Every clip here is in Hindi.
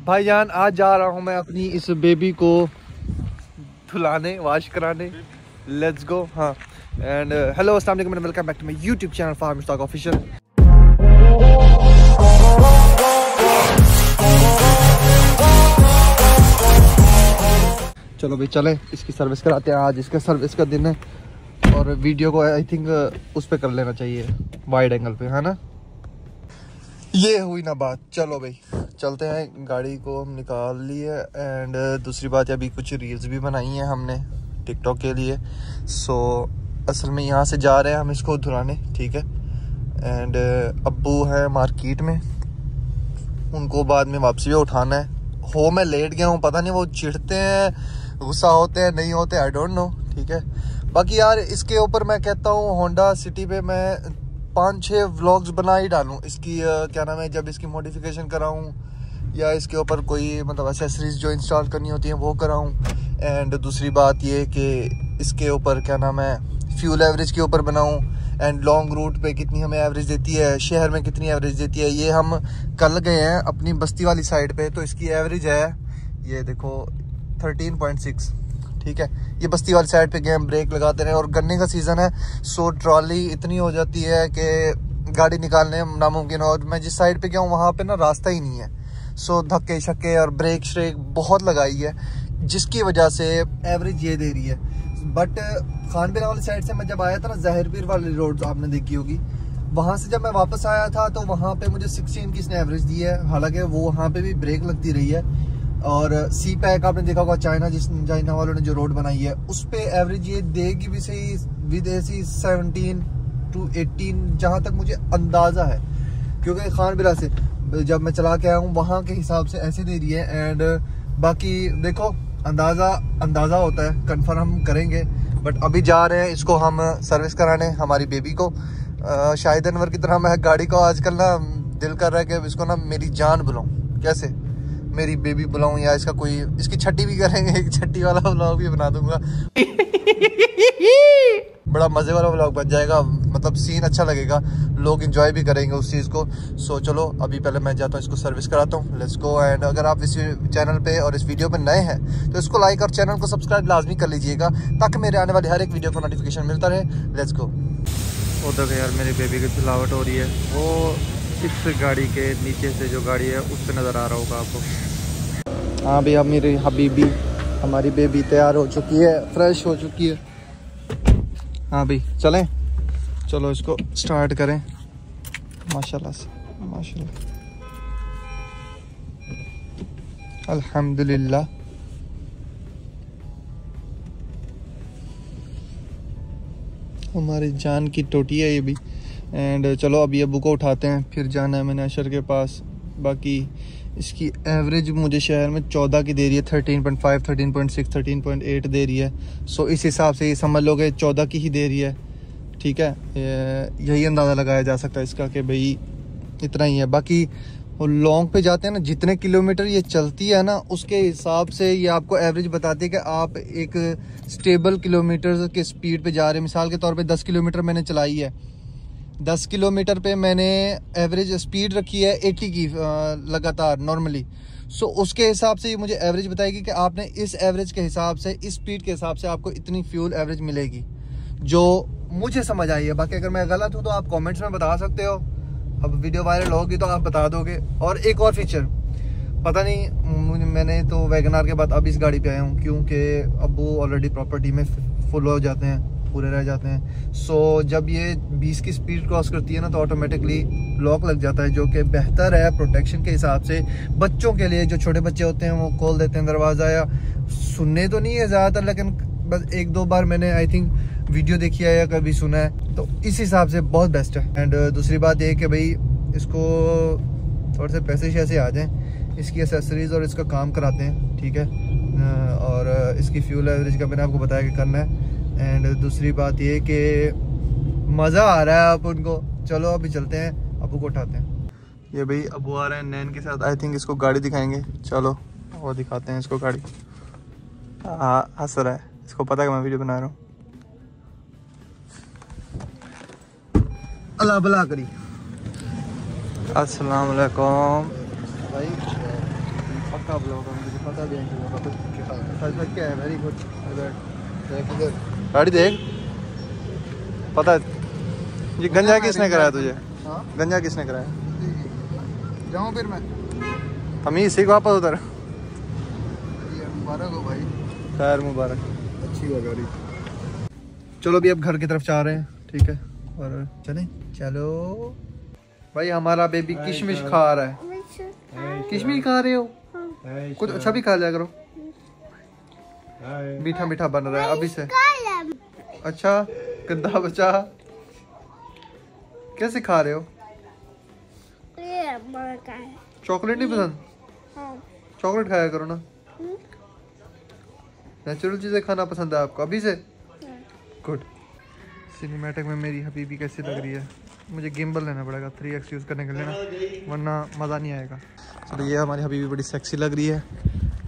भाईजान आज जा रहा हूँ मैं अपनी इस बेबी को धुलाने, वॉश कराने। Let's go. हाँ एंड हेलो अस्सलाम वालेकुम, welcome back to my YouTube channel farm stock official. चलो भाई चले इसकी सर्विस कराते हैं। आज इसका सर्विस का दिन है और वीडियो को आई थिंक उस पर कर लेना चाहिए, वाइड एंगल पे, है ना। ये हुई ना बात। चलो भाई चलते हैं, गाड़ी को हम निकाल लिए एंड दूसरी बात अभी कुछ रील्स भी बनाई हैं हमने टिकटॉक के लिए। सो असल में यहाँ से जा रहे हैं हम इसको धुलाने, ठीक है। एंड अब्बू है मार्केट में, उनको बाद में वापसी भी उठाना है। मैं लेट गया हूँ, पता नहीं वो चिढ़ते हैं, गुस्सा होते हैं, नहीं होते, आई डोंट नो, ठीक है। बाकी यार इसके ऊपर मैं कहता हूँ होंडा सिटी पे मैं 5-6 व्लॉग्स बना ही डालूँ इसकी, क्या नाम है, जब इसकी मॉडिफिकेशन कराऊँ या इसके ऊपर कोई मतलब एक्सेसरीज जो इंस्टॉल करनी होती हैं वो कराऊँ। एंड दूसरी बात ये कि इसके ऊपर क्या नाम है फ्यूल एवरेज के ऊपर बनाऊँ एंड लॉन्ग रूट पे कितनी हमें एवरेज देती है, शहर में कितनी एवरेज देती है। ये हम कल गए हैं अपनी बस्ती वाली साइड पे, तो इसकी एवरेज है ये देखो 13.6, ठीक है। ये बस्ती वाली साइड पे गए हम, ब्रेक लगाते रहे और गन्ने का सीज़न है, सो ट्रॉली इतनी हो जाती है कि गाड़ी निकालने नामुमकिन। और मैं जिस साइड पे गया हूँ वहाँ पे ना रास्ता ही नहीं है, सो धक्के शक्के और ब्रेक श्रेक बहुत लगाई है, जिसकी वजह से एवरेज ये दे रही है। बट खानबिरा वाली साइड से मैं जब आया था ना, ज़ाहिरपीर वाली रोड आपने देखी होगी, वहाँ से जब मैं वापस आया था तो वहाँ पे मुझे 16 की इसने एवरेज दी है। हालांकि वो वहाँ पे भी ब्रेक लगती रही है। और सी पैक आपने देखा होगा, चाइना वालों ने जो रोड बनाई है उस पे एवरेज ये देगी भी सही, विद ऐसी 17 to 18 जहाँ तक मुझे अंदाज़ा है, क्योंकि खानबिरा से जब मैं चला के आया हूँ वहाँ के हिसाब से ऐसे दे रही है। एंड बाकी देखो अंदाज़ा होता है, कंफर्म हम करेंगे। बट अभी जा रहे हैं इसको हम सर्विस कराने हमारी बेबी को। शाहिद अनवर की तरह मैं गाड़ी को आजकल ना दिल कर रहा है कि इसको ना मेरी जान बुलाऊं, कैसे मेरी बेबी बुलाऊं, या इसका कोई इसकी छट्टी भी करेंगे, एक छट्टी वाला व्लॉग भी बना दूंगा। बड़ा मजे वाला व्लॉग बन जाएगा, मतलब सीन अच्छा लगेगा, लोग एंजॉय भी करेंगे उस चीज़ को। सो चलो अभी पहले मैं जाता हूँ इसको सर्विस कराता हूँ। Let's go. एंड अगर आप इस चैनल पे और इस वीडियो पे नए हैं तो इसको लाइक और चैनल को सब्सक्राइब लाजमी कर लीजिएगा, ताकि मेरे आने वाली हर एक वीडियो को नोटिफिकेशन मिलता रहे। Let's go. उधर यार मेरी बेबी की धुलावट हो रही है, वो इस गाड़ी के नीचे से जो गाड़ी है उस पर नज़र आ रहा होगा आपको। हाँ भैया मेरी हबीबी, हमारी बेबी तैयार हो चुकी है, फ्रेश हो चुकी है। हाँ भाई चलें, चलो इसको स्टार्ट करें। माशाल्लाह से माशाल्लाह, अल्हम्दुलिल्लाह। हमारी जान की टोटी है ये भी। एंड चलो अभी अबू को उठाते हैं, फिर जाना है मैंने अशर के पास। बाकी इसकी एवरेज मुझे शहर में 14 की दे रही है, 13.5, 13.6, 13.8 दे रही है। सो इस हिसाब से ये समझ लो कि 14 की ही दे रही है, ठीक है। यही अंदाज़ा लगाया जा सकता है इसका कि भाई इतना ही है। बाकी वो लॉन्ग पे जाते हैं ना, जितने किलोमीटर ये चलती है ना उसके हिसाब से ये आपको एवरेज बताती है कि आप एक स्टेबल किलोमीटर के स्पीड पे जा रहे हैं। मिसाल के तौर पे 10 किलोमीटर मैंने चलाई है, 10 किलोमीटर पे मैंने एवरेज स्पीड रखी है 80 की लगातार नॉर्मली। सो उसके हिसाब से ये मुझे एवरेज बताएगी कि आपने इस एवरेज के हिसाब से, इस स्पीड के हिसाब से आपको इतनी फ्यूल एवरेज मिलेगी, जो मुझे समझ आई है। बाकी अगर मैं गलत हूँ तो आप कमेंट्स में बता सकते हो, अब वीडियो वायरल होगी तो आप बता दोगे। और एक और फीचर पता नहीं, मैंने तो वैगनार के बाद अब इस गाड़ी पे आया हूँ, क्योंकि अब वो ऑलरेडी प्रॉपर्टी में फुल हो जाते हैं, पूरे रह जाते हैं। सो जब ये 20 की स्पीड क्रॉस करती है ना तो ऑटोमेटिकली लॉक लग जाता है, जो कि बेहतर है प्रोटेक्शन के हिसाब से। बच्चों के लिए, जो छोटे बच्चे होते हैं वो खोल देते हैं दरवाज़ा, या सुनने तो नहीं है ज़्यादातर, लेकिन बस 1-2 बार मैंने आई थिंक वीडियो देखी है या कभी सुना है, तो इस हिसाब से बहुत बेस्ट है। एंड दूसरी बात ये कि भाई इसको थोड़े से पैसे शैसे आ जाएँ, इसकी एसेसरीज़ और इसका काम कराते हैं, ठीक है। और इसकी फ्यूल एवरेज का मैंने आपको बताया कि करना है। एंड दूसरी बात ये कि मज़ा आ रहा है आप उनको। चलो अभी चलते हैं, अबू को उठाते हैं। ये भाई अबू आ रहे हैं नैन के साथ, आई थिंक इसको गाड़ी दिखाएंगे। चलो वो दिखाते हैं इसको गाड़ी। हाँ हंस रहा है, इसको पता है कि मैं वीडियो बना रहा हूँ। अल्लाह भला करी। अस्सलाम वालेकुम भाई। आप लोगों का मुझे पता भी है क्या है। Very good. गाड़ी देख, पता है ये गंजा किसने कराया तुझे? गंजा किसने कराया? जाऊँ फिर मैं तमीज सीख वापस उधर। मुबारक हो भाई, खैर मुबारक। अच्छी हुआ गाड़ी। चलो भी अब घर की तरफ जा रहे हैं, ठीक है? और चलें, चलो भाई। हमारा बेबी किशमिश खा रहा है। किशमिश खा रहे हो? कुछ अच्छा भी खा लिया करो, मीठा मीठा बन रहा है अभी से। अच्छा गंदा बच्चा, कैसे खा रहे हो? चॉकलेट नहीं पसंद? चॉकलेट खाया करो ना। नेचुरल चीजें खाना पसंद है आपको अभी से? गुड। सिनेमैटिक में मेरी हबीबी कैसी लग रही है? मुझे गिम्बल लेना पड़ेगा 3x यूज़ करने के लिए ना, वरना मज़ा नहीं आएगा। चलो ये हमारी हबीबी बड़ी सेक्सी लग रही है।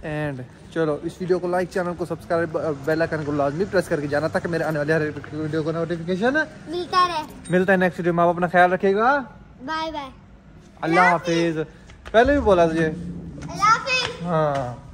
एंड चलो इस वीडियो को लाइक, चैनल को सब्सक्राइब, बेल आइकन को लाजमी प्रेस करके जाना ताकि मेरे आने वाले हर एक वीडियो को नोटिफिकेशन मिलता है। नेक्स्ट वीडियो में। आप अपना ख्याल रखिएगा। Bye bye. अल्लाह हाफिज। पहले भी बोला तुझे। अल्लाह हाफिज। हाँ।